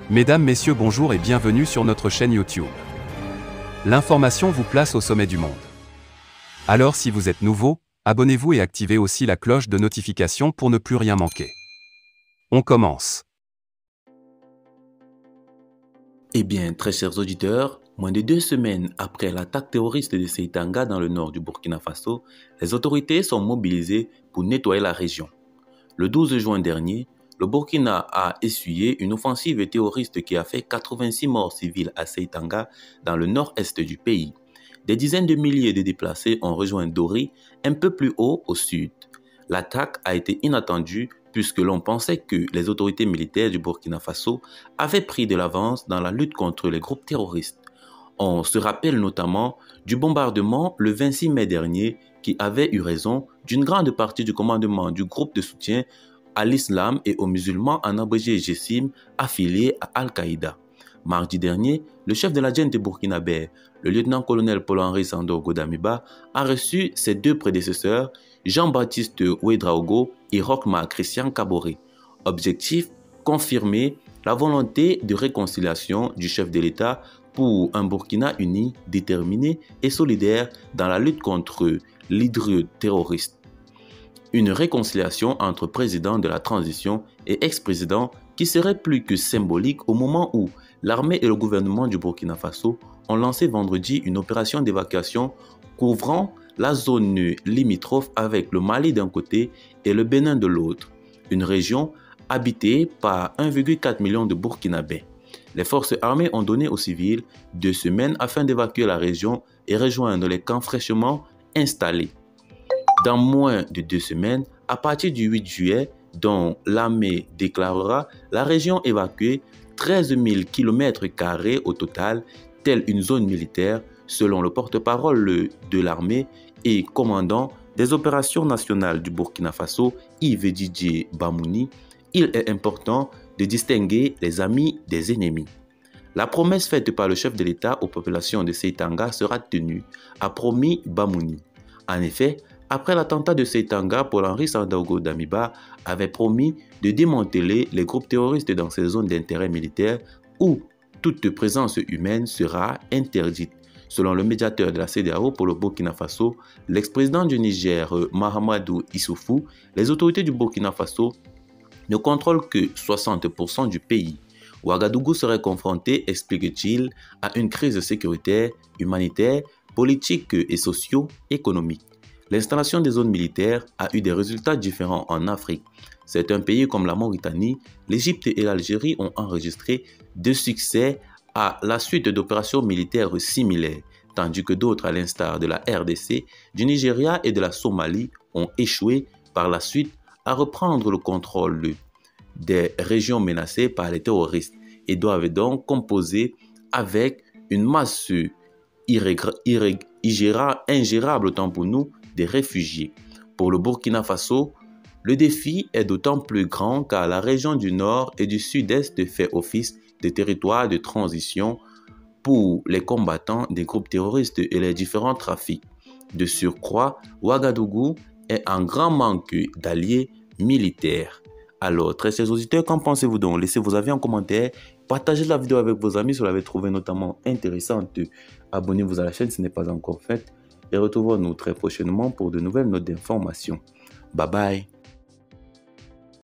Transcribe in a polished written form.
Mesdames, Messieurs, bonjour et bienvenue sur notre chaîne YouTube. L'information vous place au sommet du monde. Alors si vous êtes nouveau, abonnez-vous et activez aussi la cloche de notification pour ne plus rien manquer. On commence. Eh bien, très chers auditeurs, moins de 2 semaines après l'attaque terroriste de Seitanga dans le nord du Burkina Faso, les autorités sont mobilisées pour nettoyer la région. Le 12 juin dernier, le Burkina a essuyé une offensive terroriste qui a fait 86 morts civils à Seitanga dans le nord-est du pays. Des dizaines de milliers de déplacés ont rejoint Dori, un peu plus haut au sud. L'attaque a été inattendue puisque l'on pensait que les autorités militaires du Burkina Faso avaient pris de l'avance dans la lutte contre les groupes terroristes. On se rappelle notamment du bombardement le 26 mai dernier qui avait eu raison d'une grande partie du commandement du groupe de soutien à l'islam et aux musulmans en abrégé GESIM affilié à Al-Qaïda. Mardi dernier, le chef de la junte burkinabé, le lieutenant-colonel Paul-Henri Sandaogo Damiba, a reçu ses deux prédécesseurs, Jean-Baptiste Ouédraogo et Rochma Christian Kaboré. Objectif, confirmer la volonté de réconciliation du chef de l'État pour un Burkina uni, déterminé et solidaire dans la lutte contre l'hydre terroriste. Une réconciliation entre président de la transition et ex-président qui serait plus que symbolique au moment où l'armée et le gouvernement du Burkina Faso ont lancé vendredi une opération d'évacuation couvrant la zone limitrophe avec le Mali d'un côté et le Bénin de l'autre, une région habitée par 1,4 million de Burkinabés. Les forces armées ont donné aux civils 2 semaines afin d'évacuer la région et rejoindre les camps fraîchement installés. Dans moins de 2 semaines, à partir du 8 juillet, dont l'armée déclarera la région évacuée 13 000 km² au total, telle une zone militaire, selon le porte-parole de l'armée et commandant des opérations nationales du Burkina Faso, Yves Didier Bamouni, il est important de distinguer les amis des ennemis. La promesse faite par le chef de l'État aux populations de Seitanga sera tenue, a promis Bamouni. En effet, après l'attentat de Seitanga, Paul-Henri Sandaogo Damiba avait promis de démanteler les groupes terroristes dans ces zones d'intérêt militaire où toute présence humaine sera interdite. Selon le médiateur de la CEDEAO pour le Burkina Faso, l'ex-président du Niger, Mahamadou Issoufou, les autorités du Burkina Faso ne contrôlent que 60% du pays. Ouagadougou serait confronté, explique-t-il, à une crise sécuritaire, humanitaire, politique et socio-économique. L'installation des zones militaires a eu des résultats différents en Afrique. Certains pays comme la Mauritanie, l'Égypte et l'Algérie ont enregistré des succès à la suite d'opérations militaires similaires, tandis que d'autres, à l'instar de la RDC, du Nigeria et de la Somalie, ont échoué par la suite à reprendre le contrôle des régions menacées par les terroristes et doivent donc composer avec une masse ingérable autant pour nous des réfugiés. Pour le Burkina Faso, le défi est d'autant plus grand car la région du nord et du sud-est fait office de territoire de transition pour les combattants des groupes terroristes et les différents trafics. De surcroît, Ouagadougou est en grand manque d'alliés militaires. Alors, très chers auditeurs, qu'en pensez-vous donc? Laissez vos avis en commentaire, partagez la vidéo avec vos amis si vous l'avez trouvée notamment intéressante. Abonnez-vous à la chaîne si ce n'est pas encore fait. Et retrouvons-nous très prochainement pour de nouvelles notes d'information. Bye bye.